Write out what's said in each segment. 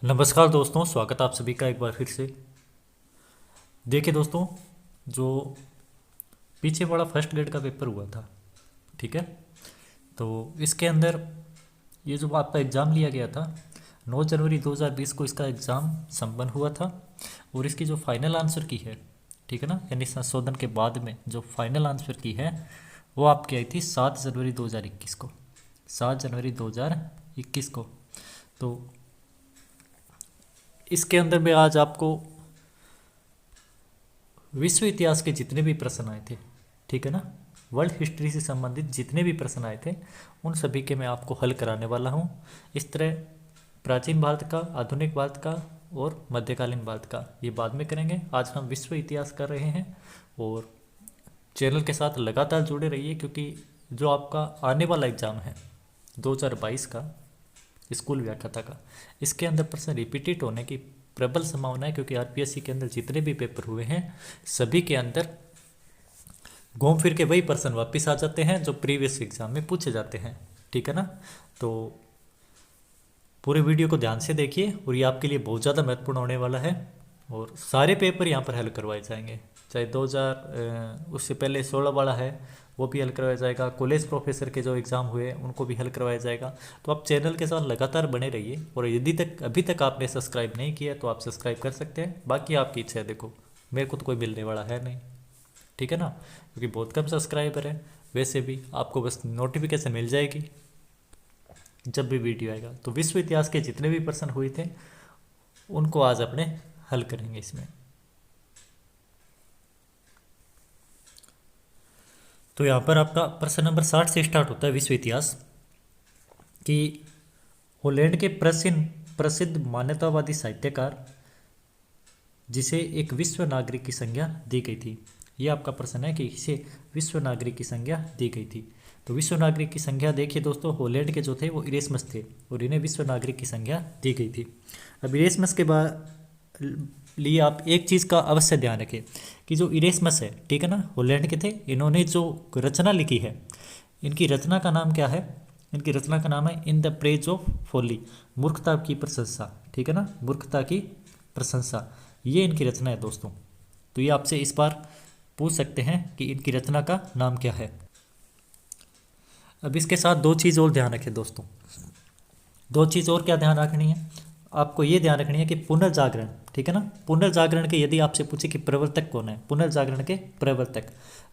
नमस्कार दोस्तों, स्वागत आप सभी का एक बार फिर से। देखिए दोस्तों, जो पीछे वाला फर्स्ट ग्रेड का पेपर हुआ था, ठीक है, तो इसके अंदर ये जो आपका एग्ज़ाम लिया गया था 9 जनवरी 2020 को इसका एग्ज़ाम संपन्न हुआ था। और इसकी जो फाइनल आंसर की है, ठीक है ना, यानी संशोधन के बाद में जो फाइनल आंसर की है वो आपकी आई थी 7 जनवरी 2021 को, 7 जनवरी 2021 को। तो इसके अंदर में आज आपको विश्व इतिहास के जितने भी प्रश्न आए थे, ठीक है ना, वर्ल्ड हिस्ट्री से संबंधित जितने भी प्रश्न आए थे उन सभी के मैं आपको हल कराने वाला हूँ। इस तरह प्राचीन भारत का, आधुनिक भारत का और मध्यकालीन भारत का ये बाद में करेंगे। आज हम विश्व इतिहास कर रहे हैं और चैनल के साथ लगातार जुड़े रहिए, क्योंकि जो आपका आने वाला एग्ज़ाम है 2022 का स्कूल व्याख्याता का, इसके अंदर प्रश्न रिपीटेड होने की प्रबल संभावना है, क्योंकि आरपीएससी के अंदर जितने भी पेपर हुए हैं सभी के अंदर घूम फिर के वही प्रश्न वापस आ जाते हैं जो प्रीवियस एग्जाम में पूछे जाते हैं, ठीक है ना। तो पूरे वीडियो को ध्यान से देखिए और ये आपके लिए बहुत ज़्यादा महत्वपूर्ण होने वाला है। और सारे पेपर यहाँ पर हल करवाए जाएंगे, चाहे 2000 उससे पहले 16 वाला है वो भी हल करवाया जाएगा, कॉलेज प्रोफेसर के जो एग्ज़ाम हुए उनको भी हल करवाया जाएगा। तो आप चैनल के साथ लगातार बने रहिए और यदि तक अभी तक आपने सब्सक्राइब नहीं किया तो आप सब्सक्राइब कर सकते हैं, बाकी आपकी इच्छा है। देखो, मेरे को तो कोई मिलने वाला है नहीं, ठीक है ना, क्योंकि बहुत कम सब्सक्राइबर है। वैसे भी आपको बस नोटिफिकेशन मिल जाएगी जब भी वीडियो आएगा। तो विश्व इतिहास के जितने भी प्रश्न हुए थे उनको आज अपने हल करेंगे इसमें। तो यहाँ पर आपका प्रश्न नंबर 60 से स्टार्ट होता है विश्व इतिहास कि हॉलैंड के प्रसिद्ध प्रसिद्ध मान्यतावादी साहित्यकार जिसे एक विश्व नागरिक की संज्ञा दी गई थी। ये आपका प्रश्न है कि इसे विश्व नागरिक की संज्ञा दी गई थी। तो विश्व नागरिक की संज्ञा देखिए दोस्तों, हॉलैंड के जो थे वो इरेस्मस थे और इन्हें विश्व नागरिक की संज्ञा दी गई थी। अब इरेस्मस के बाद लिए आप एक चीज़ का अवश्य ध्यान रखें कि जो इरेस्मस है, ठीक है ना, हॉलैंड के थे, इन्होंने जो रचना लिखी है, इनकी रचना का नाम क्या है? इनकी रचना का नाम है इन द प्रेज ऑफ फोली, मूर्खता की प्रशंसा, ठीक है ना, मूर्खता की प्रशंसा, ये इनकी रचना है दोस्तों। तो ये आपसे इस बार पूछ सकते हैं कि इनकी रचना का नाम क्या है। अब इसके साथ दो चीज़ और ध्यान रखें दोस्तों, दो चीज़ और क्या ध्यान रखनी है आपको? ये ध्यान रखनी है कि पुनर्जागरण, ठीक है ना, पुनर्जागरण के यदि आपसे पूछे कि प्रवर्तक कौन है, पुनर्जागरण के प्रवर्तक,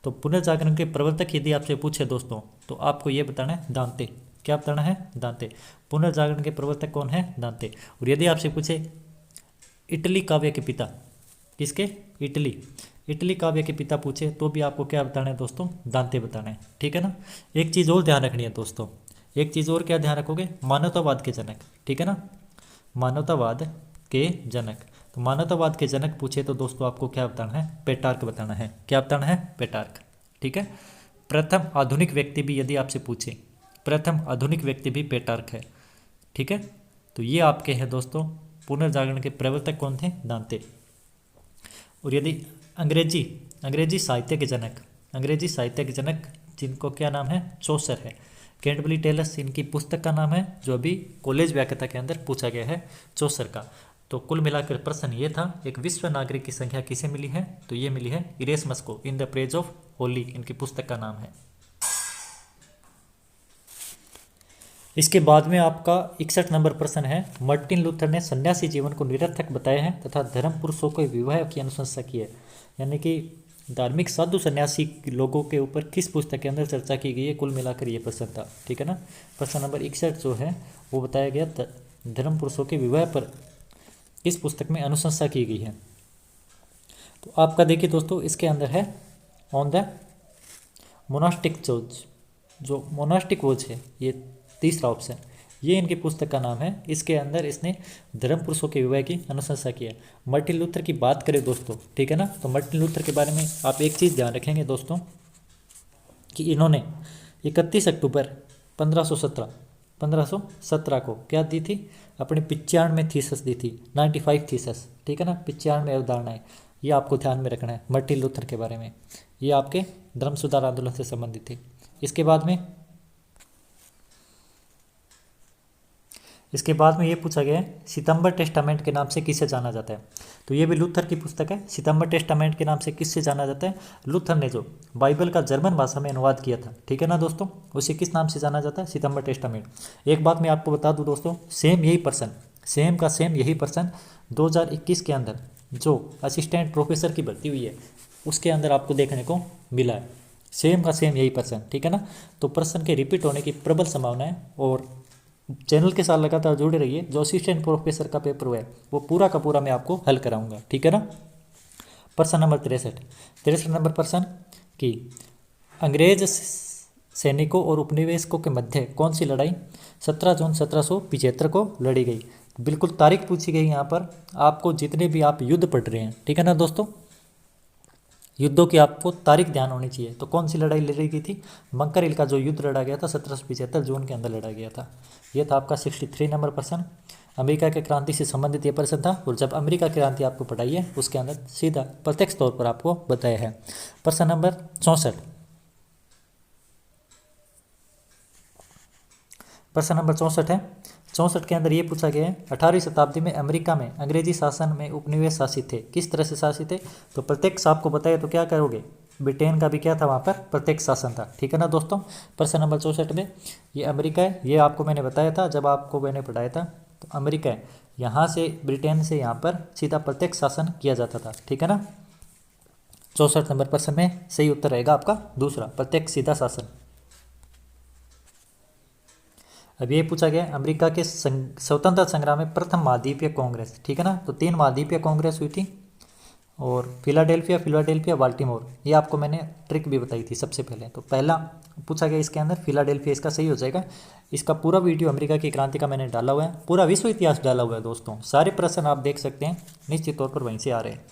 तो पुनर्जागरण के प्रवर्तक यदि आपसे पूछे दोस्तों तो आपको ये बताना है दांते। क्या बताना है? दांते। पुनर्जागरण के प्रवर्तक कौन है? दांते। और यदि आपसे पूछे इटली काव्य के पिता, किसके? इटली, इटली काव्य के पिता पूछे तो भी आपको क्या बताना है दोस्तों? दांते बताना है, ठीक है ना। एक चीज़ और ध्यान रखनी है दोस्तों, एक चीज़ और क्या ध्यान रखोगे? मानवतावाद के जनक, ठीक है ना, मानवतावाद के जनक। तो मानवतावाद के जनक पूछे तो दोस्तों आपको क्या बताना है? पेटार्क बताना है। क्या बताना है? पेटार्क, ठीक है। प्रथम आधुनिक व्यक्ति भी यदि आपसे पूछे, प्रथम आधुनिक व्यक्ति भी पेटार्क है, ठीक है। तो ये आपके हैं दोस्तों पुनर्जागरण के प्रवर्तक कौन थे? दांते। और यदि अंग्रेजी अंग्रेजी साहित्य के जनक, अंग्रेजी साहित्य के जनक जिनको क्या नाम है? चौसर है। कैंटरबरी टेल्स इनकी पुस्तक का नाम है, जो अभी कॉलेज व्याख्याता के अंदर पूछा गया है, चौसर का। तो कुल मिलाकर प्रश्न ये था, एक विश्व नागरिक की संख्या किसे मिली है? तो ये मिली है इरेस्मस को, in the praise of Holi इनकी पुस्तक का नाम है। इसके बाद में आपका 61 नंबर प्रश्न है, मार्टिन लूथर ने सन्यासी जीवन को निरर्थक बताया है तथा धर्म पुरुषों के विवाह की अनुशंसा की है। यानी कि धार्मिक साधु सन्यासी लोगों के ऊपर किस पुस्तक के अंदर चर्चा की गई है? कुल मिलाकर ये प्रश्न था, ठीक है ना। प्रश्न नंबर 61 जो है वो बताया गया धर्म पुरुषों के विवाह पर किस पुस्तक में अनुशंसा की गई है। तो आपका देखिए दोस्तों, इसके अंदर है ऑन द मोनास्टिक वोज, जो मोनास्टिक वोज है, ये तीसरा ऑप्शन, ये इनकी पुस्तक का नाम है। इसके अंदर इसने धर्म पुरुषों के विवाह की अनुशंसा की है। मार्टिन लूथर की बात करें दोस्तों, ठीक है ना, तो मार्टिन लूथर के बारे में आप एक चीज़ ध्यान रखेंगे दोस्तों कि इन्होंने 31 अक्टूबर 1517 को क्या दी थी? अपनी 95 थीसिस दी थी, 95 थीसिस, ठीक है ना, 95 अवधारणाएं। ये आपको ध्यान में रखना है मार्टिन लूथर के बारे में, ये आपके धर्म सुधार आंदोलन से संबंधित थे। इसके बाद में इसके बाद में ये पूछा गया है सितंबर टेस्टामेंट के नाम से किसे जाना जाता है। तो ये भी लूथर की पुस्तक है। सितंबर टेस्टामेंट के नाम से किससे जाना जाता है? लूथर ने जो बाइबल का जर्मन भाषा में अनुवाद किया था, ठीक है ना दोस्तों, उसे किस नाम से जाना जाता है? सितंबर टेस्टामेंट। एक बात मैं आपको बता दूं दोस्तों, सेम यही पर्सन, सेम का सेम यही पर्सन 2021 के अंदर जो असिस्टेंट प्रोफेसर की भर्ती हुई है उसके अंदर आपको देखने को मिला है। सेम का सेम यही पर्सन, ठीक है ना। तो पर्सन के रिपीट होने की प्रबल संभावना है। और चैनल के साथ लगातार जुड़े रहिए। जो असिस्टेंट प्रोफेसर का पेपर है वो पूरा का पूरा मैं आपको हल कराऊंगा, ठीक है ना। प्रश्न नंबर 63 नंबर प्रश्न कि अंग्रेज सैनिकों और उपनिवेशकों के मध्य कौन सी लड़ाई 17 जून 1775 को लड़ी गई? बिल्कुल तारीख पूछी गई यहाँ पर। आपको जितने भी आप युद्ध पढ़ रहे हैं, ठीक है ना दोस्तों, युद्धों की आपको तारीख ध्यान होनी चाहिए। तो कौन सी लड़ाई लड़ी गई थी? बंकर हिल का जो युद्ध लड़ा गया था 1775 जून के अंदर लड़ा गया था। यह था आपका 63 नंबर प्रश्न। अमेरिका के क्रांति से संबंधित ये प्रश्न था। और जब अमेरिका क्रांति आपको पढ़ाई है उसके अंदर सीधा प्रत्यक्ष तौर पर आपको बताया है। प्रश्न नंबर 64, प्रश्न नंबर 64 है। 64 के अंदर ये पूछा गया है 18वीं शताब्दी में अमेरिका में अंग्रेजी शासन में उपनिवेश शासित थे, किस तरह से शासित थे? तो प्रत्यक्ष आपको बताया तो क्या करोगे? ब्रिटेन का भी क्या था वहाँ पर? प्रत्यक्ष शासन था, ठीक है ना दोस्तों। प्रश्न नंबर 64 में ये अमेरिका है, ये आपको मैंने बताया था जब आपको मैंने पढ़ाया था। तो अमेरिका है, यहाँ से ब्रिटेन से यहाँ पर सीधा प्रत्यक्ष शासन किया जाता था, ठीक है ना। 64 नंबर प्रश्न में सही उत्तर रहेगा आपका दूसरा, प्रत्यक्ष सीधा शासन। अब ये पूछा गया अमेरिका के स्वतंत्रता संग्राम में प्रथम महाद्वीपीय कांग्रेस, ठीक है ना। तो 3 महाद्वीपीय कांग्रेस हुई थी और फिलाडेल्फिया बाल्टीमोर, ये आपको मैंने ट्रिक भी बताई थी सबसे पहले। तो पहला पूछा गया इसके अंदर फिलाडेल्फिया, इसका सही हो जाएगा। इसका पूरा वीडियो अमेरिका की क्रांति का मैंने डाला हुआ है, पूरा विश्व इतिहास डाला हुआ है दोस्तों। सारे प्रश्न आप देख सकते हैं, निश्चित तौर पर वहीं से आ रहे हैं।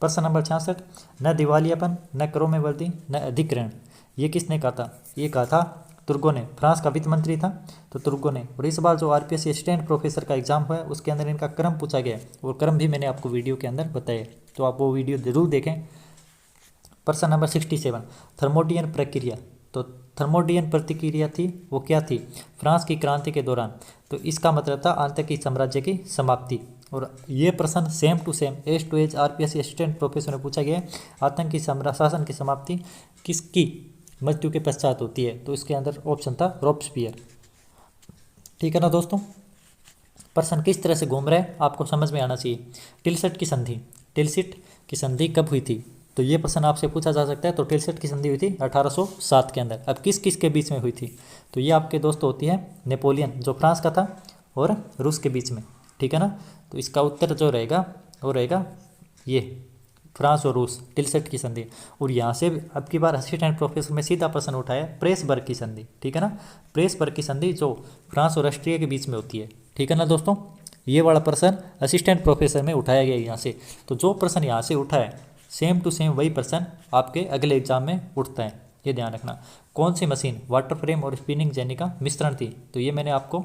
प्रश्न नंबर 66, न दिवालियापन, न करों में वृद्धि, न अधिग्रहण, ये किसने कहा था? ये कहा था तुर्गो ने। फ्रांस का वित्त मंत्री था तो तुर्गो ने। और इस बार जो आरपीएस असिस्टेंट प्रोफेसर का एग्जाम हुआ है उसके अंदर इनका क्रम पूछा गया है और क्रम भी मैंने आपको वीडियो के अंदर बताया, तो आप वो वीडियो जरूर देखें। प्रश्न नंबर 67, थर्मोडियन प्रक्रिया। तो थर्मोडियन प्रतिक्रिया थी वो क्या थी? फ्रांस की क्रांति के दौरान। तो इसका मतलब था आतंकी साम्राज्य की समाप्ति। और ये प्रश्न same to same as to as RPS assistant professor में पूछा गया है, आतंकी शासन की समाप्ति किसकी मृत्यु के पश्चात होती है? तो इसके अंदर ऑप्शन था रॉबस्पियर, ठीक है ना दोस्तों। प्रश्न किस तरह से घूम रहा है आपको समझ में आना चाहिए। टिलसिट की संधि, टिलसिट की संधि कब हुई थी? तो ये प्रश्न आपसे पूछा जा सकता है। तो टिलसिट की संधि हुई थी 1807 के अंदर। अब किस किस के बीच में हुई थी? तो ये आपके दोस्त होती है नेपोलियन जो फ्रांस का था और रूस के बीच में, ठीक है ना। तो इसका उत्तर जो रहेगा वो रहेगा ये फ्रांस और रूस, टिलसिट की संधि। और यहाँ से अब की बार असिस्टेंट प्रोफेसर में सीधा प्रश्न उठाया प्रेसबर्ग की संधि, ठीक है ना। प्रेसबर्ग की संधि जो फ्रांस और ऑस्ट्रिया के बीच में होती है, ठीक है ना दोस्तों। ये वाला प्रश्न असिस्टेंट प्रोफेसर में उठाया गया यहाँ से। तो जो प्रश्न यहाँ से उठा है सेम टू सेम वही प्रश्न आपके अगले एग्जाम में उठता है, ये ध्यान रखना। कौन सी मशीन वाटर फ्रेम और स्पिनिंग जेनी का मिश्रण थी? तो ये मैंने आपको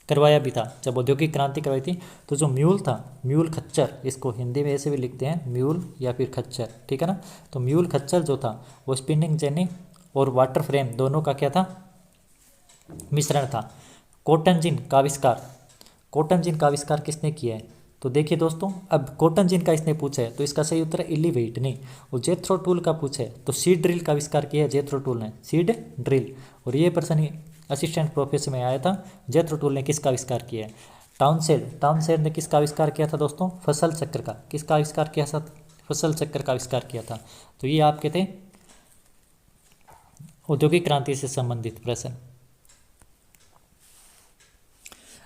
करवाया भी था जब औद्योगिक क्रांति करवाई थी। तो जो म्यूल था, म्यूल खच्चर, इसको हिंदी में ऐसे भी लिखते हैं म्यूल या फिर खच्चर, ठीक है ना। तो म्यूल खच्चर जो था वो स्पिनिंग जेनी और वाटर फ्रेम दोनों का क्या था? मिश्रण था। कॉटन जिन का आविष्कार, कॉटन जिन का आविष्कार किसने किया है? तो देखिए दोस्तों, अब कॉटन जिन का इसने पूछा है तो इसका सही उत्तर है इलीवेट ने। और जेथरो टूल का पूछा है तो सीड ड्रिल का आविष्कार किया है जेथरो टूल ने, सीड ड्रिल। और ये प्रश्न असिस्टेंट प्रोफेसर में आया था, जेथरो टूल ने किसका आविष्कार किया है? टाउनशेंड ने किसका आविष्कार किया था दोस्तों? फसल चक्र का। किसका आविष्कार किया था? फसल चक्र का आविष्कार किया था। तो ये आपके थे औद्योगिक क्रांति से संबंधित प्रश्न।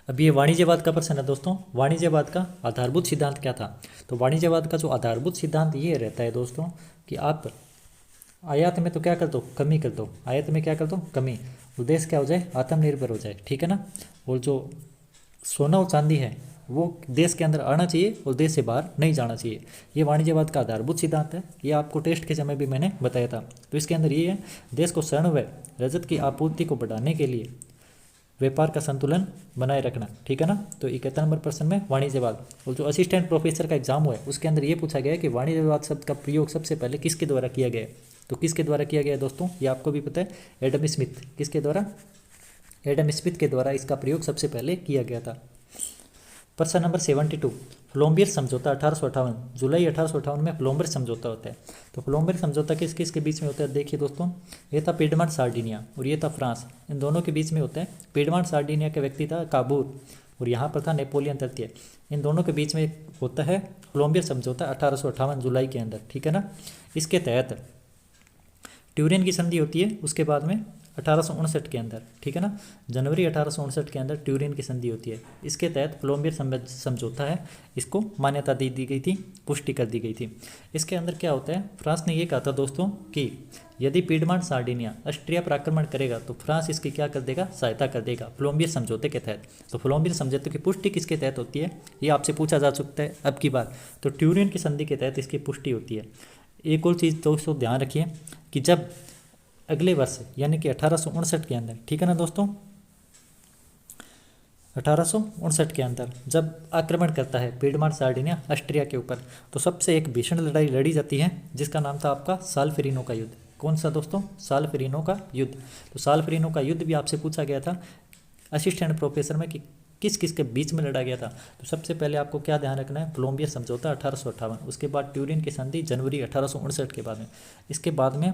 अब ये वाणिज्यवाद का प्रश्न है दोस्तों। वाणिज्यवाद का आधारभूत सिद्धांत क्या था? तो वाणिज्यवाद का जो आधारभूत सिद्धांत ये रहता है दोस्तों कि आप आयात में तो क्या कर दो? कमी कर दो। आयात में क्या कर दो? कमी। उद्देश्य क्या हो जाए? आत्मनिर्भर हो जाए, ठीक है ना। और जो सोना और चांदी है वो देश के अंदर आना चाहिए और देश से बाहर नहीं जाना चाहिए। ये वाणिज्यवाद का आधारभूत सिद्धांत है। ये आपको टेस्ट के समय भी मैंने बताया था। तो इसके अंदर ये है देश को स्वर्ण व रजत की आपूर्ति को बढ़ाने के लिए व्यापार का संतुलन बनाए रखना, ठीक है ना। तो 71 नंबर प्रश्न में वाणिज्यवाद। और जो असिस्टेंट प्रोफेसर का एग्जाम हुआ है उसके अंदर ये पूछा गया है कि वाणिज्यवाद शब्द का प्रयोग सबसे पहले किसके द्वारा किया गया है? तो किसके द्वारा किया गया है दोस्तों? ये आपको भी पता है, एडम स्मिथ। किसके द्वारा? एडम स्मिथ के द्वारा इसका प्रयोग सबसे पहले किया गया था। प्रश्न नंबर 72, फ्लोम्बियर समझौता 1858, जुलाई 1858 में फ्लोम्बियर समझौता होता है। तो फ्लोम्बियर समझौता किस किस के बीच में होता है? देखिए दोस्तों, ये था पिडमंट सार्डिनिया और ये था फ्रांस, इन दोनों के बीच में होता है। पिडमंट सार्डिनिया का व्यक्ति था काबूर और यहाँ पर था नेपोलियन तृतीय, इन दोनों के बीच में होता है फ्लोम्बियर समझौता 1858 जुलाई के अंदर, ठीक है ना। इसके तहत ट्यूरिन की संधि होती है, उसके बाद में 1859 के अंदर, ठीक है ना, जनवरी 1859 के अंदर ट्यूरिन की संधि होती है। इसके तहत फ्लोम्बियर समझौता है, इसको मान्यता दी गई थी, पुष्टि कर दी गई थी। इसके अंदर क्या होता है, फ्रांस ने ये कहा था दोस्तों कि यदि पिडमंट सार्डिनिया ऑस्ट्रिया पर आक्रमण करेगा तो फ्रांस इसकी क्या कर देगा, सहायता कर देगा फ्लोम्बियर समझौते के तहत। तो फ्लोम्बियर समझौते की पुष्टि किसके तहत होती है, ये आपसे पूछा जा सकता है अब की बार। तो ट्यूरिन की संधि के तहत इसकी पुष्टि होती है। एक और चीज़ दोस्तों ध्यान रखिए कि जब अगले वर्ष यानी कि 1859 के अंदर, ठीक है ना दोस्तों, 1859 के अंदर जब आक्रमण करता है पिडमंट सार्डिनिया ऑस्ट्रिया के ऊपर, तो सबसे एक भीषण लड़ाई लड़ी जाती है जिसका नाम था आपका साल्फेरिनो का युद्ध। कौन सा दोस्तों? साल्फेरिनो का युद्ध। तो साल्फेरिनो का युद्ध भी आपसे पूछा गया था असिस्टेंट प्रोफेसर में कि किस किस के बीच में लड़ा गया था। तो सबसे पहले आपको क्या ध्यान रखना है, फ्लोम्बियर समझौता 1858, उसके बाद ट्यूरिन की संधि जनवरी 1859 के बाद में। इसके बाद में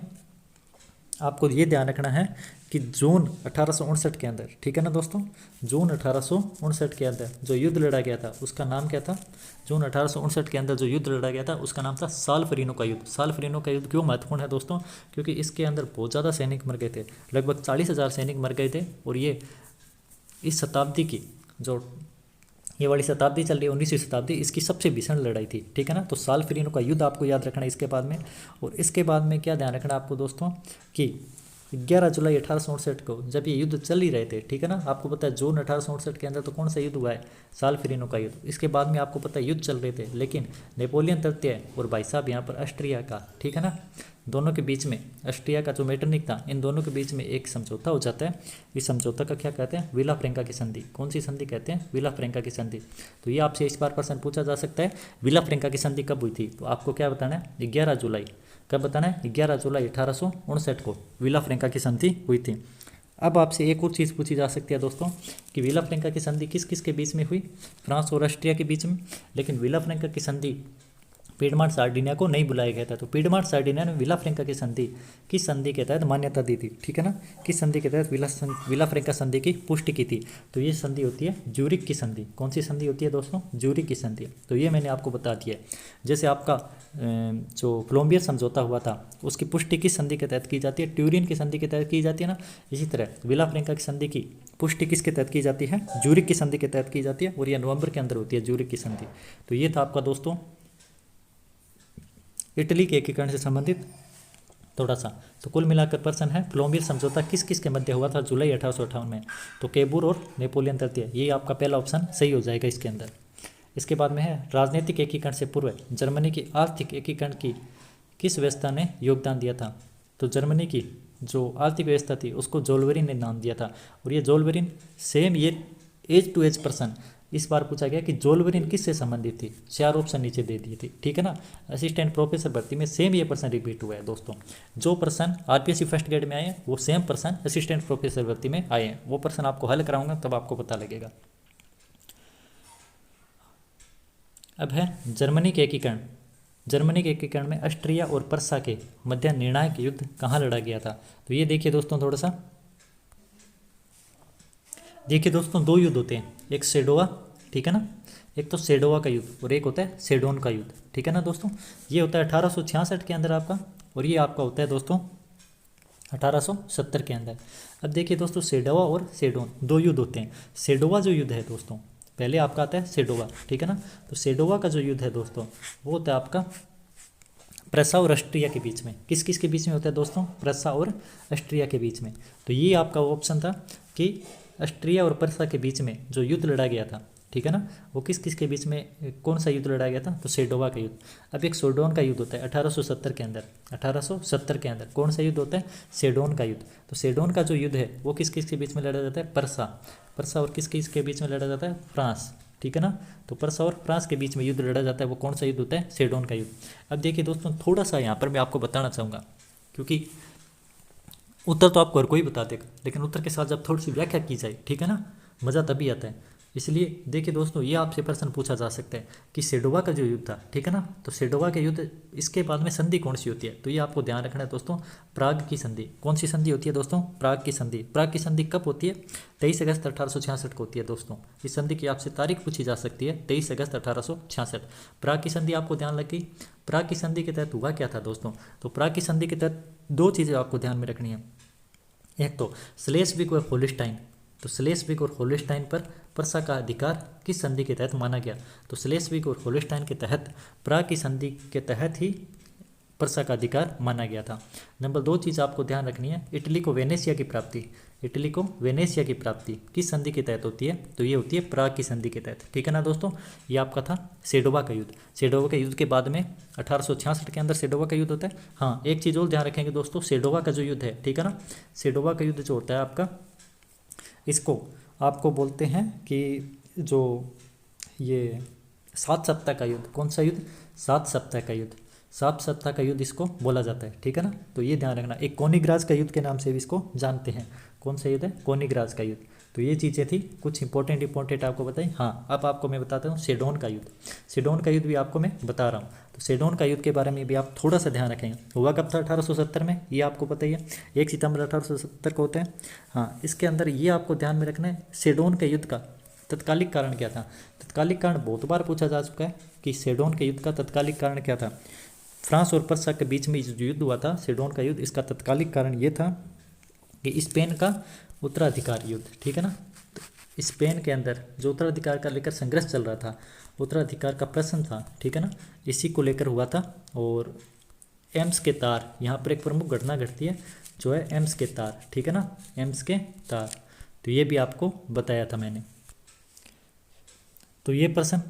आपको ये ध्यान रखना है कि जून 1859 के अंदर, ठीक है ना दोस्तों, जून 1859 के अंदर जो युद्ध लड़ा गया था उसका नाम क्या था? जून 1859 के अंदर जो युद्ध लड़ा गया था उसका नाम था साल्फेरिनो का युद्ध। साल्फेरिनो का युद्ध क्यों महत्वपूर्ण है दोस्तों? क्योंकि इसके अंदर बहुत ज़्यादा सैनिक मर गए थे, लगभग 40,000 सैनिक मर गए थे। और ये इस शताब्दी की जो ये वाली शताब्दी चल रही है 19वीं शताब्दी, इसकी सबसे भीषण लड़ाई थी, ठीक है ना। तो साल्फेरिनो का युद्ध आपको याद रखना है इसके बाद में। और इसके बाद में क्या ध्यान रखना आपको दोस्तों कि 11 जुलाई 1859 को जब ये युद्ध चल ही रहे थे, ठीक है ना, आपको पता है जून 1859 के अंदर तो कौन सा युद्ध हुआ है? साल्फेरिनो का युद्ध। इसके बाद में आपको पता है युद्ध चल रहे थे, लेकिन नेपोलियन तृतीय और भाई साहब यहाँ पर ऑस्ट्रिया का, ठीक है ना, दोनों के बीच में, ऑस्ट्रिया का जो मेटरनिक था, इन दोनों के बीच में एक समझौता हो जाता है। इस समझौता का क्या कहते हैं? विला फ्रैंका की संधि। कौन सी संधि कहते हैं? विला फ्रैंका की संधि। तो ये आपसे इस बार प्रश्न पूछा जा सकता है, विला फ्रैंका की संधि कब हुई थी? तो आपको क्या बताना है? 11 जुलाई। कब बताना है? 11 जुलाई 1859 को विला फ्रैंका की संधि हुई थी। अब आपसे एक और चीज़ पूछी जा सकती है दोस्तों कि विला फ्रैंका की संधि किस किस के बीच में हुई? फ्रांस और ऑस्ट्रिया के बीच में। लेकिन विला फ्रैंका की संधि पिडमंट सार्डिनिया को नहीं बुलाया गया था। तो पिडमंट सार्डिनिया ने विला फ्रैंका की संधि किस संधि के तहत मान्यता दी थी, ठीक है ना, किस संधि के तहत विला फ्रैंका संधि की पुष्टि की थी? तो ये संधि होती है ज्यूरिख की संधि। कौन सी संधि होती है दोस्तों? ज्यूरिख की संधि। तो ये मैंने आपको बता दिया। जैसे आपका जो फ्लोम्बियर समझौता हुआ था उसकी पुष्टि किस संधि के तहत की जाती है? ट्यूरिन की संधि के तहत की जाती है ना। इसी तरह विला फ्रैंका की संधि की पुष्टि किसके तहत की जाती है? ज्यूरिख की संधि के तहत की जाती है, और यह नवंबर के अंदर होती है ज्यूरिख की संधि। तो ये था आपका दोस्तों इटली के एकीकरण से संबंधित थोड़ा सा। तो कुल मिलाकर प्रश्न है फ्लोम्बियर समझौता किस किस के मध्य हुआ था जुलाई 1858 में? तो केबूर और नेपोलियन तृतीय, ये आपका पहला ऑप्शन सही हो जाएगा इसके अंदर। इसके बाद में है राजनीतिक एकीकरण से पूर्व जर्मनी की आर्थिक एकीकरण की किस व्यवस्था ने योगदान दिया था? तो जर्मनी की जो आर्थिक व्यवस्था थी उसको जोल्वेरिन ने नाम दिया था। और ये जोल्वेरिन सेम ये एज टू एज प्रश्न इस बार पूछा गया कि जोल्वेरिन किससे संबंधित थी? 4 ऑप्शन नीचे दे दिए थे, ठीक है ना। असिस्टेंट प्रोफेसर भर्ती में सेम ये प्रश्न रिपीट हुआ है दोस्तों। जो प्रश्न आरपीएससी फर्स्ट ग्रेड में आए हैं वो सेम प्रश्न असिस्टेंट प्रोफेसर भर्ती में आए हैं। वो प्रश्न आपको हल कराऊंगा तब आपको पता लगेगा। अब है जर्मनी के एकीकरण। जर्मनी के एकीकरण में ऑस्ट्रिया और पर्सा के मध्य निर्णायक युद्ध कहाँ लड़ा गया था? तो ये देखिए दोस्तों, थोड़ा सा देखिए दोस्तों, 2 युद्ध होते हैं, एक सेडोवा, ठीक है ना, एक तो सेडोवा का युद्ध और एक होता है सेडोन का युद्ध, ठीक है ना दोस्तों। ये होता है 1866 के अंदर आपका, और ये आपका होता है दोस्तों 1870 के अंदर। अब देखिए दोस्तों, सेडोवा और सेडोन 2 युद्ध होते हैं। सेडोवा जो युद्ध है दोस्तों, पहले आपका आता है सेडोवा, ठीक है ना। तो सेडोवा का जो युद्ध है दोस्तों वो होता है आपका प्रसा और ऑस्ट्रिया के बीच में। किस किस के बीच में होता है दोस्तों? प्रसा और ऑस्ट्रिया के बीच में। तो ये आपका ऑप्शन था कि ऑस्ट्रिया और पर्सा के बीच में जो युद्ध लड़ा गया था, ठीक है ना, वो किस किस के बीच में कौन सा युद्ध लड़ा गया था? तो सेडोवा का युद्ध। अब एक सेडोन का युद्ध होता है 1870 के अंदर। 1870 के अंदर कौन सा युद्ध होता है? सेडोन का युद्ध। तो सेडोन का जो युद्ध है वो किस किस के बीच में लड़ा जाता है? पर्सा और किस किस के बीच में लड़ा जाता है? फ्रांस, ठीक है ना। तो पर्सा और फ्रांस के बीच में युद्ध लड़ा जाता है, वो कौन सा युद्ध होता है? सेडोन का युद्ध। अब देखिए दोस्तों, थोड़ा सा यहाँ पर मैं आपको बताना चाहूँगा, क्योंकि उत्तर तो आपको हर कोई बता देगा, लेकिन उत्तर के साथ जब थोड़ी सी व्याख्या की जाए, ठीक है ना, मज़ा तभी आता है। इसलिए देखिए दोस्तों, ये आपसे प्रश्न पूछा जा सकता है कि सेडोवा का जो युद्ध था, ठीक है ना, तो सेडोवा के युद्ध, इसके बाद में संधि कौन सी होती है, तो ये आपको ध्यान रखना है दोस्तों, प्राग की संधि। कौन सी संधि होती है दोस्तों? प्राग की संधि। प्राग की संधि कब होती है? 23 अगस्त 1866 को होती है दोस्तों। इस संधि की आपसे तारीख पूछी जा सकती है, 23 अगस्त 1866। प्राग की संधि आपको ध्यान लगी। प्राग की संधि के तहत हुआ क्या था दोस्तों? तो प्राग की संधि के तहत दो चीज़ें आपको ध्यान में रखनी है। एक तो स्लेस्विग और होलिस्टाइन। तो स्लेस्विग और होलिस्टाइन पर प्रशा का अधिकार किस संधि के तहत माना गया? तो स्लेस्विग और होलिस्टाइन के तहत, प्राग की संधि के तहत ही प्रशा का अधिकार माना गया था। नंबर 2 चीज़ आपको ध्यान रखनी है, इटली को वेनेशिया की प्राप्ति। इटली को वेनेशिया की प्राप्ति किस संधि के तहत होती है? तो ये होती है प्राग की संधि के तहत, ठीक है ना दोस्तों। ये आपका था सेडोवा का युद्ध। सेडोवा के युद्ध के बाद में 1866 के अंदर सेडोवा का युद्ध होता है। हाँ, एक चीज़ और ध्यान रखेंगे दोस्तों, सेडोवा का जो युद्ध है, ठीक है ना, सेडोवा का युद्ध जो होता है आपका, इसको आपको बोलते हैं कि जो ये 7 सप्ताह का युद्ध। कौन सा युद्ध? 7 सप्ताह का युद्ध। 7 सप्ताह का युद्ध इसको बोला जाता है, ठीक है ना, तो ये ध्यान रखना। एक कोनिग्राज का युद्ध के नाम से भी इसको जानते हैं। कौन सा युद्ध है? कोनिग्राज का युद्ध। तो ये चीज़ें थी कुछ इंपॉर्टेंट आपको बताई। हाँ, अब आपको मैं बताता हूँ सेडोन का युद्ध। सेडोन का युद्ध भी आपको मैं बता रहा हूँ। तो सेडोन का युद्ध के बारे में भी आप थोड़ा सा ध्यान रखेंगे। हुआ कब था? 1870 में, ये आपको पता ही है, 1 सितंबर 1870 को होता है। हाँ, इसके अंदर ये आपको ध्यान में रखना है, सेडोन के युद्ध का तत्कालिक कारण क्या था? तत्कालिक कारण बहुत बार पूछा जा चुका है कि सेडोन के युद्ध का तत्कालिक कारण क्या था। फ्रांस और प्रशा के बीच में जो युद्ध हुआ था, सेडोन का युद्ध, इसका तत्कालिक कारण ये था कि स्पेन का उत्तराधिकार युद्ध, ठीक है ना। तो स्पेन के अंदर जो उत्तराधिकार का लेकर संघर्ष चल रहा था, उत्तराधिकार का प्रश्न था, ठीक है ना, इसी को लेकर हुआ था। और एम्स के तार, यहाँ पर एक प्रमुख घटना घटती है जो है एम्स के तार, ठीक है ना, एम्स के तार। तो ये भी आपको बताया था मैंने। तो ये प्रश्न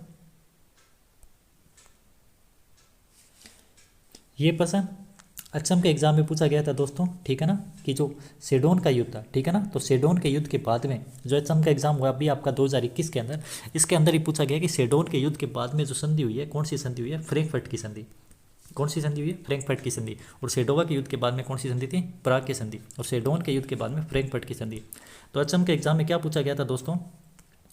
असम के एग्जाम में पूछा गया था दोस्तों, ठीक है ना, कि जो सेडोन का युद्ध था, ठीक है ना, तो सेडोन के युद्ध के बाद में जो असम का एग्जाम हुआ अभी आपका 2021 के अंदर, इसके अंदर ही पूछा गया कि सेडोन के युद्ध के बाद में जो संधि हुई है, कौन सी संधि हुई है? फ्रैंकफर्ट की संधि। कौन सी संधि हुई है? फ्रैंकफर्ट की संधि। और सेडोवा के युद्ध के बाद में कौन सी संधि थी? प्राग की संधि। और सेडोन के युद्ध के बाद में फ्रैंकफर्ट की संधि। तो असम के एग्जाम में क्या पूछा गया था दोस्तों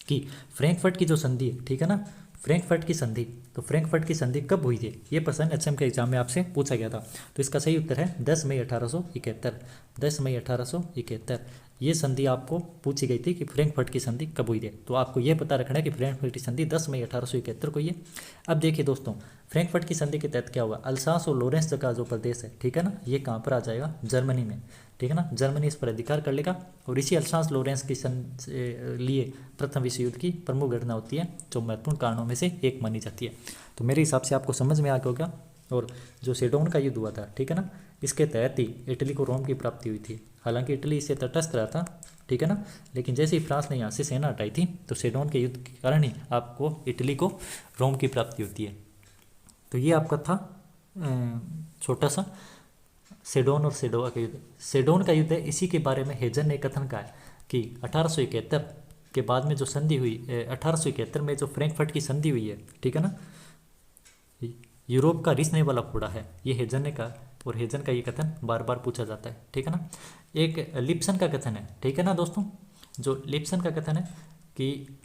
कि फ्रैंकफर्ट की जो संधि है, ठीक है ना, फ्रैंकफर्ट की संधि, तो फ्रैंकफर्ट की संधि कब हुई थी? ये प्रश्न एचएम के एग्जाम में आपसे पूछा गया था। तो इसका सही उत्तर है 10 मई 1871। 10 मई 1871 ये संधि आपको पूछी गई थी कि फ्रैंकफर्ट की संधि कब हुई थी। तो आपको ये पता रखना है कि फ्रैंकफर्ट की संधि 10 मई 1871 को ये। अब देखिए दोस्तों, फ्रैंकफर्ट की संधि के तहत क्या हुआ? अल्सास और लोरेंस का जो प्रदेश है, ठीक है ना, ये कहाँ पर आ जाएगा? जर्मनी में, ठीक है ना, जर्मनी इस पर अधिकार कर लेगा। और इसी अल्सास लोरेंस के लिए प्रथम विश्व युद्ध की प्रमुख घटना होती है, जो महत्वपूर्ण कारणों में से एक मानी जाती है। तो मेरे हिसाब से आपको समझ में आ गया होगा। और जो सेडोन का युद्ध हुआ था, ठीक है ना, इसके तहत ही इटली को रोम की प्राप्ति हुई थी। हालांकि इटली इससे तटस्थ रहा था, ठीक है ना, लेकिन जैसे ही फ्रांस ने यहाँ से सेना हटाई थी, तो सेडोन के युद्ध के कारण ही आपको इटली को रोम की प्राप्ति होती है। तो ये आपका था छोटा सा सेडोन और सेडोवा का युद्ध। सेडोन का युद्ध है, इसी के बारे में हेजन ने कथन कहा है कि 1871 के बाद में जो संधि हुई, 1871 में जो फ्रैंकफर्ट की संधि हुई है, ठीक है ना, यूरोप का रिसने वाला फोड़ा है, ये हेजन ने कहा। और हेजन का ये कथन बार बार पूछा जाता है, ठीक है ना। एक लिप्सन का कथन है, ठीक है ना दोस्तों, जो लिप्सन का कथन है कि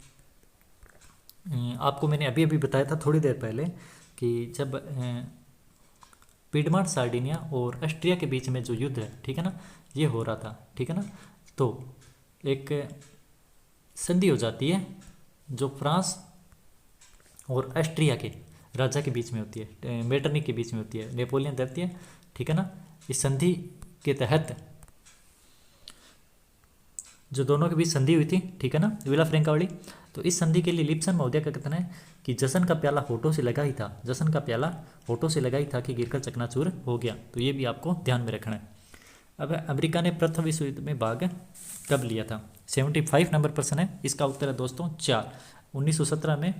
आपको मैंने अभी अभी बताया था थोड़ी देर पहले कि जब पिडमांट सार्डिनिया और ऑस्ट्रिया के बीच में जो युद्ध है, ठीक है ना, ये हो रहा था, ठीक है ना, तो एक संधि हो जाती है जो फ्रांस और ऑस्ट्रिया के राजा के बीच में होती है, मेटरनिक के बीच में होती है, नेपोलियन रहती है, ठीक है ना। इस संधि के तहत जो दोनों के बीच संधि हुई थी, ठीक है ना, विला फ्रैंका वाली, तो इस संधि के लिए लिप्सन महोदय का कथन है कि जशन का प्याला होठों से लगा ही था, जशन का प्याला होठों से लगा ही था कि गिरकर चकनाचूर हो गया। तो ये भी आपको ध्यान में रखना है। अब अमेरिका ने प्रथम विश्व युद्ध में भाग कब लिया था? 75 नंबर प्रश्न है, इसका उत्तर है दोस्तों 4। 1917 में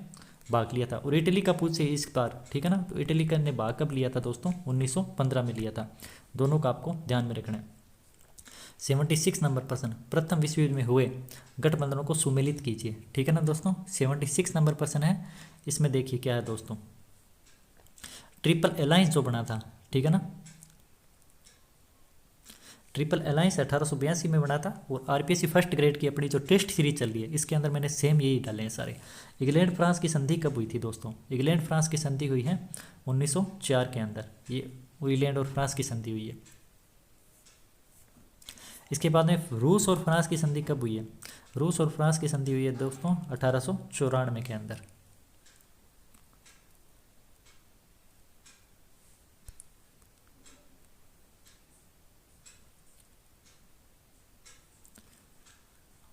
भाग लिया था। और इटली का पूछे इस बार, ठीक है ना, तो इटली का ने भाग कब लिया था दोस्तों? 1915 में लिया था। दोनों का आपको ध्यान में रखना है। 76 नंबर प्रश्न, प्रथम विश्व युद्ध में हुए गठबंधनों को सुमेलित कीजिए, ठीक है ना दोस्तों। 76 नंबर प्रश्न है, इसमें देखिए क्या है दोस्तों, ट्रिपल अलायंस जो बना था, ठीक है ना, ट्रिपल अलायंस 1882 में बना था। और आरपीएससी फर्स्ट ग्रेड की अपनी जो टेस्ट सीरीज चल रही है इसके अंदर मैंने सेम यही डाले हैं सारे। इंग्लैंड फ्रांस की संधि कब हुई थी दोस्तों? इंग्लैंड फ्रांस की संधि हुई है 1904 के अंदर, ये इंग्लैंड और फ्रांस की संधि हुई है। इसके बाद में रूस और फ्रांस की संधि कब हुई है? रूस और फ्रांस की संधि हुई है दोस्तों 1894 के अंदर।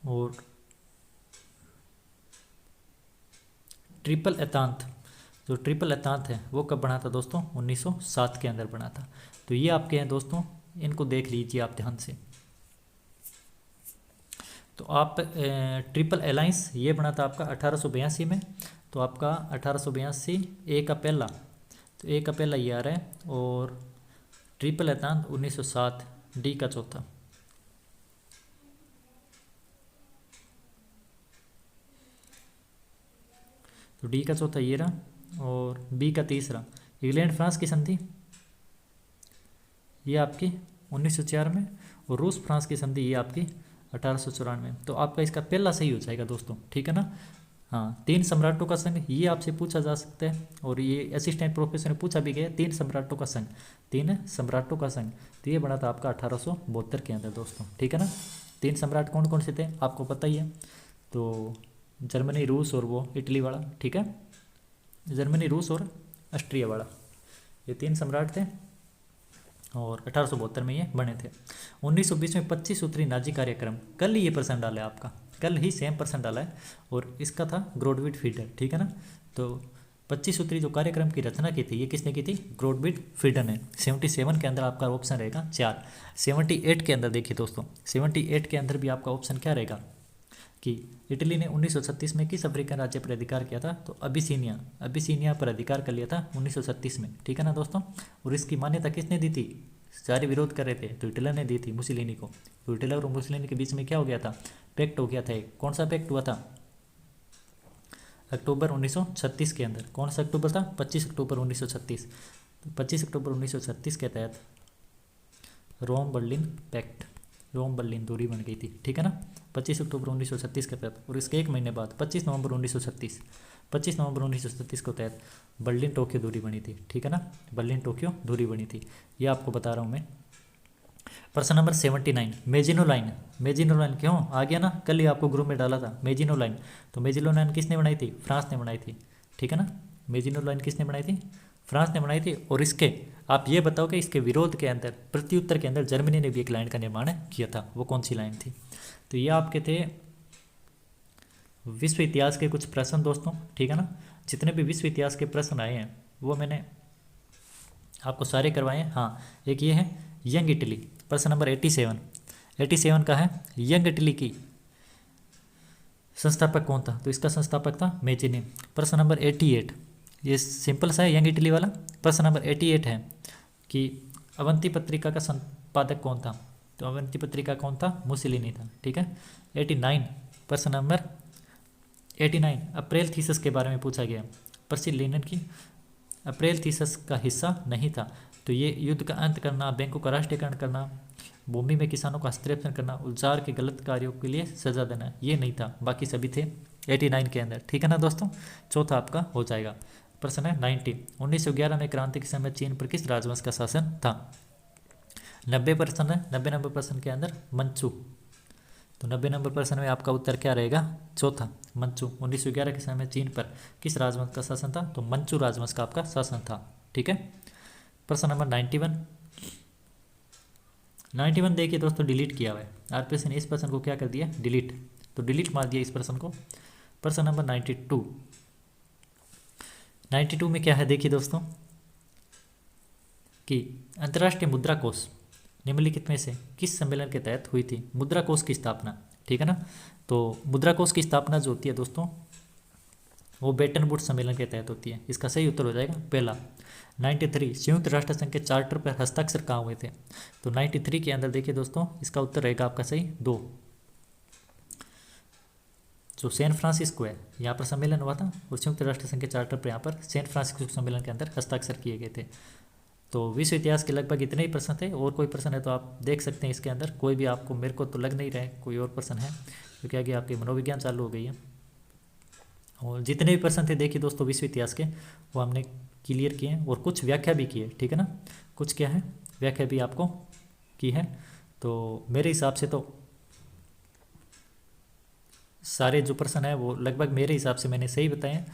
और ट्रिपल एतांत, जो ट्रिपल एतांत है वो कब बना था दोस्तों? 1907 के अंदर बना था। तो ये आपके हैं दोस्तों, इनको देख लीजिए आप ध्यान से। तो आप ट्रिपल अलायंस ये बना था आपका 1882 में। तो आपका 1882 ए का पहला, तो ए का पहला ये आ रहा है। और ट्रिपल एतांत 1907 डी का चौथा। तो डी का चौथा ये रहा और बी का तीसरा। इंग्लैंड फ्रांस की संधि ये आपकी 1904 में और रूस फ्रांस की संधि ये आपकी 1894 में। तो आपका इसका पहला सही हो जाएगा दोस्तों, ठीक है ना। हाँ, 3 सम्राटों का संघ ये आपसे पूछा जा सकता है और ये असिस्टेंट प्रोफेसर ने पूछा भी गया। 3 सम्राटों का संघ, 3 सम्राटों का संघ, तो ये बना था आपका 1872 के अंदर दोस्तों, ठीक है ना। 3 सम्राट कौन कौन से थे आपको पता ही है। तो जर्मनी, रूस और वो इटली वाला, ठीक है। जर्मनी, रूस और ऑस्ट्रिया वाला, ये 3 सम्राट थे और 1872 में ये बने थे। 1920 में 25 सूत्री नाजी कार्यक्रम, कल ही ये प्रश्न डाला है आपका, कल ही सेम प्रश्न डाला है और इसका था ग्रोडविट फीडर, ठीक है ना। तो 25 सूत्री जो कार्यक्रम की रचना की थी ये किसने की थी? ग्रोडविट फीडर ने। 77 के अंदर आपका ऑप्शन रहेगा 4। 78 के अंदर देखिए दोस्तों, 78 के अंदर भी आपका ऑप्शन क्या रहेगा कि इटली ने 1936 में किस अफ्रीकन राज्य पर अधिकार किया था? तो अबिसीनिया पर अधिकार कर लिया था 1936 में, ठीक है ना दोस्तों। और इसकी मान्यता किसने दी थी? सारे विरोध कर रहे थे तो हिटलर ने दी थी मुसोलिनी को। तो हिटलर और मुसोलिनी के बीच में क्या हो गया था? पैक्ट हो गया था। कौन सा पैक्ट हुआ था? अक्टूबर 1936 के अंदर। कौन सा अक्टूबर था? 25 अक्टूबर 1936। तो 25 अक्टूबर 1936 के तहत Rome Berlin pact, Rome Berlin दूरी बन गई थी, ठीक है ना। 25 अक्टूबर 1936 के तहत। और इसके एक महीने बाद 25 नवंबर 1936 को तहत बर्लिन टोक्यो दूरी बनी थी, ठीक है ना। बर्लिन टोक्यो दूरी बनी थी, ये आपको बता रहा हूँ मैं। प्रश्न नंबर 79, मेजिनो लाइन। मेजिनो लाइन क्यों आ गया ना, कल ही आपको ग्रुप में डाला था मेजिनो लाइन। तो मेजिनो लाइन किसने बनाई थी? फ्रांस ने बनाई थी, ठीक है ना। मेजिनो लाइन किसने बनाई थी? फ्रांस ने बनाई थी। और इसके आप ये बताओ कि इसके विरोध के अंदर, प्रत्युत्तर के अंदर जर्मनी ने भी एक लाइन का निर्माण किया था, वो कौन सी लाइन थी? तो ये आपके थे विश्व इतिहास के कुछ प्रश्न दोस्तों, ठीक है ना। जितने भी विश्व इतिहास के प्रश्न आए हैं वो मैंने आपको सारे करवाए हैं। हाँ, एक ये है यंग इटली, प्रश्न नंबर 87 का है, यंग इटली की संस्थापक कौन था? तो इसका संस्थापक था मेजिनी। प्रश्न नंबर 88, ये सिंपल सा है यंग इटली वाला। प्रश्न नंबर 88 है कि अवंती पत्रिका का संपादक कौन था? तो अवंती पत्रिका कौन था? मुसोलिनी था, ठीक है। 89, प्रश्न नंबर 89 अप्रैल थीसिस के बारे में पूछा गया। प्रसिद्ध लेनिन की अप्रैल थीसिस का हिस्सा नहीं था। तो ये युद्ध का अंत करना, बैंकों का राष्ट्रीयकरण करना, भूमि में किसानों का हस्तक्षेप करना, उजाड़ के गलत कार्यों के लिए सजा देना, ये नहीं था। बाकी सभी थे 89 के अंदर, ठीक है ना दोस्तों। चौथा आपका हो जाएगा। प्रश्न है 90, 1911 में क्रांति के समय चीन पर किस राजवंश का शासन था? 90 प्रश्न है, 90 नंबर प्रश्न के अंदर मंचू। तो 90 नंबर प्रश्न में आपका उत्तर क्या रहेगा? चौथा, मंचू। 1911 के समय चीन पर किस राजवंश का शासन था? तो मंचू राजवंश का आपका शासन था, ठीक है। प्रश्न नंबर 91 देखिए दोस्तों, डिलीट किया हुआ है। आरपीएससी ने इस प्रश्न को क्या कर दिया? डिलीट। तो डिलीट मार दिया इस प्रश्न को। प्रश्न नंबर 92 में क्या है देखिए दोस्तों कि अंतर्राष्ट्रीय मुद्रा कोष निम्नलिखित में से किस सम्मेलन के तहत हुई थी? मुद्रा कोष की स्थापना, ठीक है ना। तो मुद्रा कोष की स्थापना जो होती है दोस्तों वो बेटन वुड्स सम्मेलन के तहत होती है। इसका सही उत्तर हो जाएगा पहला। 93 संयुक्त राष्ट्र संघ के चार्टर पर हस्ताक्षर कहाँ हुए थे? तो 93 के अंदर देखिए दोस्तों इसका उत्तर रहेगा आपका सही 2। जो सैन फ्रांसिस्को है यहाँ पर सम्मेलन हुआ था और संयुक्त राष्ट्र संघ के चार्टर पर यहाँ पर सैन फ्रांसिस्को सम्मेलन के अंदर हस्ताक्षर किए गए थे। तो विश्व इतिहास के लगभग इतने ही प्रश्न थे। और कोई प्रश्न है तो आप देख सकते हैं इसके अंदर, कोई भी आपको, मेरे को तो लग नहीं रहा है कोई और प्रश्न है, क्योंकि आगे आपकी मनोविज्ञान चालू हो गई है। और जितने भी प्रश्न थे देखिए दोस्तों विश्व इतिहास के, वो हमने क्लियर किए हैं, और कुछ व्याख्या भी की है, ठीक है ना, कुछ क्या है व्याख्या भी आपको की है। तो मेरे हिसाब से तो सारे जो प्रश्न है वो लगभग मेरे हिसाब से मैंने सही बताए हैं।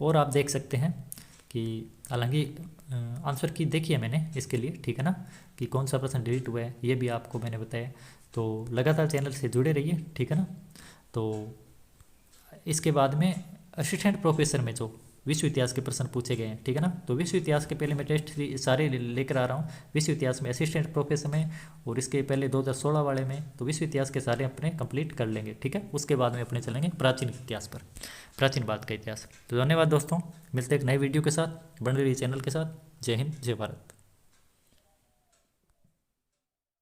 और आप देख सकते हैं कि हालांकि आंसर की देखिए मैंने इसके लिए, ठीक है ना, कि कौन सा प्रश्न डिलीट हुआ है ये भी आपको मैंने बताया। तो लगातार चैनल से जुड़े रहिए, ठीक है ना। तो इसके बाद में असिस्टेंट प्रोफेसर में जो विश्व इतिहास के प्रश्न पूछे गए हैं, ठीक है ना। तो विश्व इतिहास के पहले मैं टेस्ट सारे लेकर आ रहा हूँ, विश्व इतिहास में असिस्टेंट प्रोफेसर में, और इसके पहले 2016 वाले में। तो विश्व इतिहास के सारे अपने कंप्लीट कर लेंगे, ठीक है। उसके बाद में अपने चलेंगे प्राचीन इतिहास पर, प्राचीन भारत का इतिहास। तो धन्यवाद दोस्तों, मिलते हैं एक नए वीडियो के साथ, बने रहिए चैनल के साथ। जय हिंद, जय भारत।